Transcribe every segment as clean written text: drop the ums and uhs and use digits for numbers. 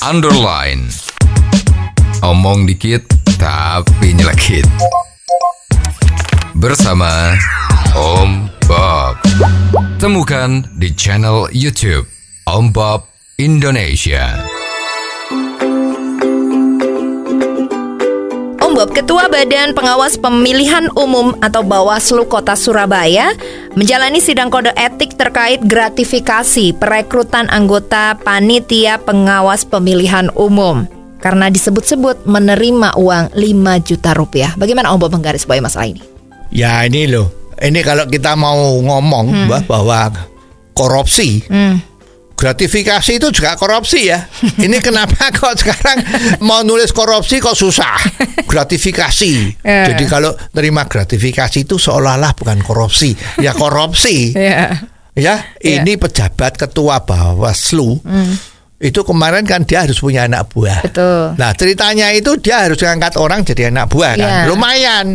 underline. Omong dikit tapi nyelekit. Bersama Om Bob. Temukan di channel YouTube Om Bob Indonesia. Om Bob, Ketua Badan Pengawas Pemilihan Umum atau Bawaslu Kota Surabaya menjalani sidang kode etik terkait gratifikasi perekrutan anggota Panitia Pengawas Pemilihan Umum karena disebut-sebut menerima uang 5 juta rupiah. Bagaimana Om Bob menggarisbawahi masalah ini? Ya ini loh, ini kalau kita mau ngomong bahwa korupsi, gratifikasi itu juga korupsi ya. Ini kenapa kok sekarang mau nulis korupsi kok susah? Gratifikasi. Jadi kalau terima gratifikasi itu seolah-olah bukan korupsi. Ya korupsi. Ya, ini pejabat ketua Bawaslu. Itu kemarin kan dia harus punya anak buah. Betul. Nah ceritanya itu dia harus ngangkat orang jadi anak buah kan. Lumayan.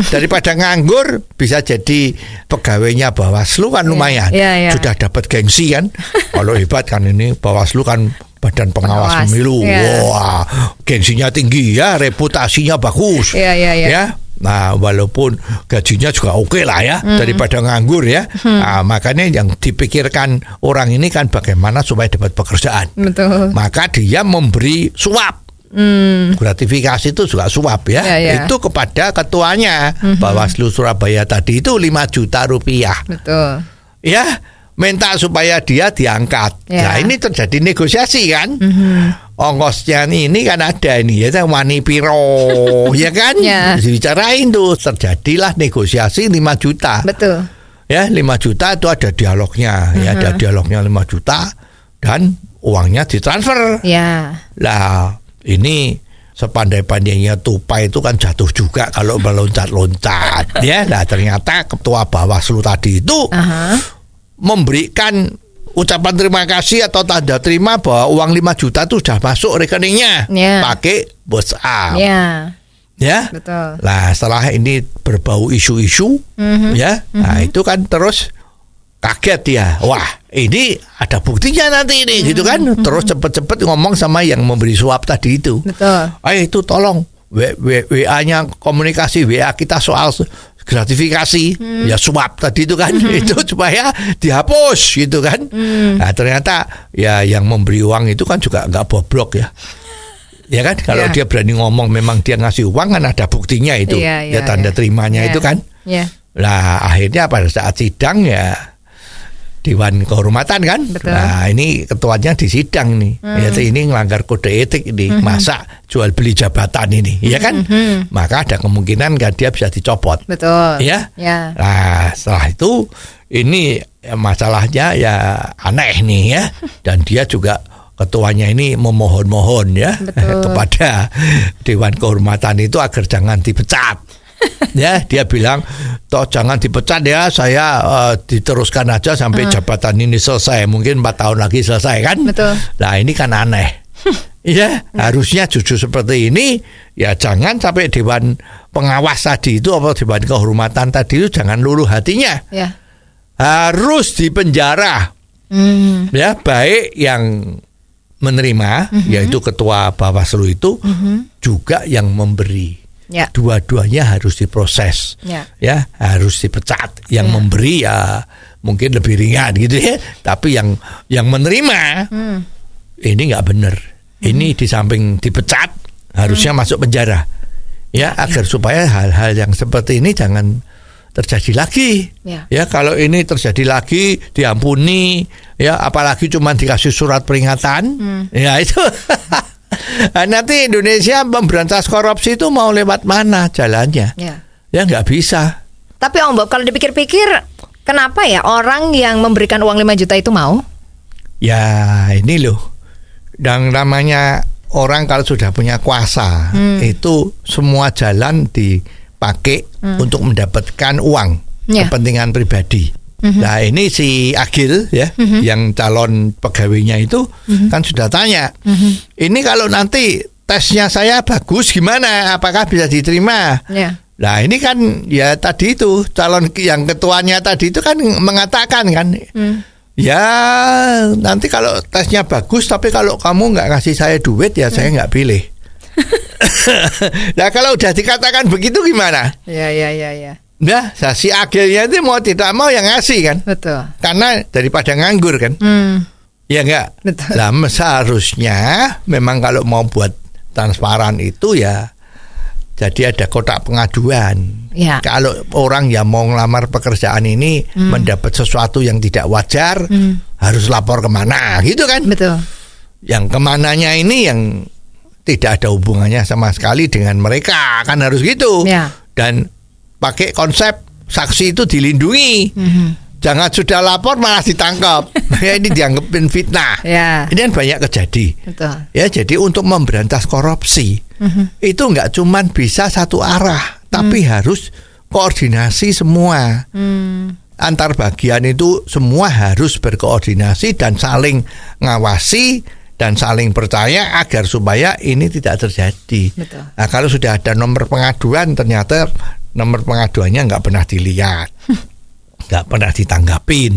Daripada nganggur bisa jadi pegawainya Bawaslu kan lumayan. Sudah dapat gengsi kan. Kalau hebat kan ini Bawaslu kan Badan Pengawas Pemilu. Wah, gengsinya tinggi ya, reputasinya bagus. Ya. Nah, walaupun gajinya juga oke lah ya, daripada nganggur ya. Nah, makanya yang dipikirkan orang ini kan bagaimana supaya dapat pekerjaan. Betul. Maka dia memberi suap. Gratifikasi itu juga suap ya. Itu kepada ketuanya Bawaslu Surabaya tadi itu 5 juta rupiah. Betul. Ya, minta supaya dia diangkat. Nah, ini terjadi negosiasi kan. Ongkosnya ini kan ada ini ya, wani piro ya kan, dibicarain tuh, terjadilah negosiasi 5 juta. Betul. Ya 5 juta itu ada dialognya, ya ada dialognya 5 juta dan uangnya ditransfer. Lah ini sepandai-pandainya tupai itu kan jatuh juga kalau meloncat-loncat. Ya, nah ternyata ketua Bawaslu tadi itu memberikan ucapan terima kasih atau tanda terima bahwa uang 5 juta itu sudah masuk rekeningnya pakai WhatsApp. Ya, betul. Nah setelah ini berbau isu-isu, nah itu kan terus kaget dia. Wah ini ada buktinya nanti ini, gitu kan. Terus cepet-cepet ngomong sama yang memberi suap tadi itu. Betul. Ayo itu tolong WA-nya komunikasi WA kita soal gratifikasi, ya suap tadi itu kan, itu supaya dihapus gitu kan. Nah ternyata ya yang memberi uang itu kan juga nggak bobrok ya. Ya kan, kalau dia berani ngomong memang dia ngasih uang kan ada buktinya itu, ya tanda terimanya itu kan. Nah akhirnya pada saat sidang ya Dewan Kehormatan kan. Betul. Nah ini ketuanya di sidang nih, yaitu ini ngelanggar kode etik ini, masa jual beli jabatan ini, ya kan? Maka ada kemungkinan kan dia bisa dicopot. Betul. Ya. Nah setelah itu ini masalahnya ya aneh nih ya, dan dia juga ketuanya ini memohon-mohon ya kepada Dewan Kehormatan itu agar jangan dipecat. Ya, dia bilang toh jangan dipecat ya, saya diteruskan aja sampai jabatan ini selesai, mungkin 4 tahun lagi selesai kan. Betul. Nah ini kan aneh. Ya, harusnya jujur seperti ini ya, jangan sampai Dewan Pengawas tadi itu atau Dewan Kehormatan tadi itu jangan luluh hatinya. Harus dipenjara. Ya, baik yang menerima yaitu ketua Bawaslu itu juga yang memberi. Dua-duanya harus diproses, ya harus dipecat. Yang memberi ya mungkin lebih ringan gitu ya, tapi yang menerima ini nggak benar. Ini di samping dipecat harusnya masuk penjara, ya agar supaya hal-hal yang seperti ini jangan terjadi lagi. Ya kalau ini terjadi lagi diampuni, ya apalagi cuma dikasih surat peringatan, ya itu. Nanti Indonesia memberantas korupsi itu mau lewat mana jalannya? Ya nggak bisa. Tapi Om Bob, kalau dipikir-pikir, kenapa ya orang yang memberikan uang 5 juta itu mau? Ya ini loh, dan namanya orang kalau sudah punya kuasa itu semua jalan dipakai untuk mendapatkan uang kepentingan pribadi. Nah ini si Agil ya, yang calon pegawainya itu kan sudah tanya, ini kalau nanti tesnya saya bagus gimana, apakah bisa diterima? Nah ini kan ya tadi itu calon yang ketuanya tadi itu kan mengatakan kan, Ya nanti kalau tesnya bagus, tapi kalau kamu nggak ngasih saya duit ya saya nggak pilih. Nah kalau udah dikatakan begitu gimana? Ya. Nah, si akhirnya itu mau tidak mau yang ngasih kan? Betul. Karena daripada nganggur kan? Ya enggak? Betul. Lah seharusnya memang kalau mau buat transparan itu ya jadi ada kotak pengaduan. Ya. Kalau orang yang mau ngelamar pekerjaan ini mendapat sesuatu yang tidak wajar, harus lapor kemana gitu kan? Betul. Yang kemananya ini yang tidak ada hubungannya sama sekali dengan mereka, kan harus gitu. Ya. Dan pakai konsep saksi itu dilindungi. Jangan sudah lapor malah ditangkap. Ya ini dianggapin fitnah. Ya. Ini kan banyak terjadi. Betul. Ya jadi untuk memberantas korupsi itu nggak cuman bisa satu arah, tapi harus koordinasi semua. Antar bagian itu semua harus berkoordinasi dan saling ngawasi dan saling percaya agar supaya ini tidak terjadi. Betul. Nah, kalau sudah ada nomor pengaduan, ternyata nomor pengaduannya nggak pernah dilihat, nggak pernah ditanggapin,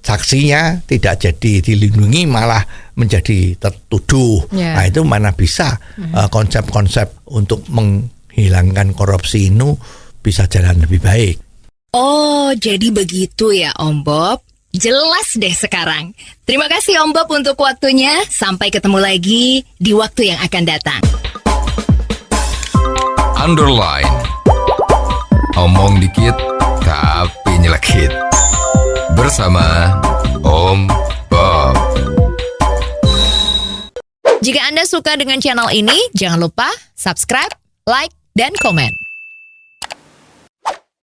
saksinya tidak jadi dilindungi, malah menjadi tertuduh. Yeah. Nah itu mana bisa konsep-konsep untuk menghilangkan korupsi ini bisa jalan lebih baik. Oh, jadi begitu ya Om Bob. Jelas deh sekarang. Terima kasih Om Bob untuk waktunya. Sampai ketemu lagi di waktu yang akan datang. Underline. Omong dikit tapi nyelekit. Bersama Om Bob. Jika Anda suka dengan channel ini, jangan lupa subscribe, like, dan komen.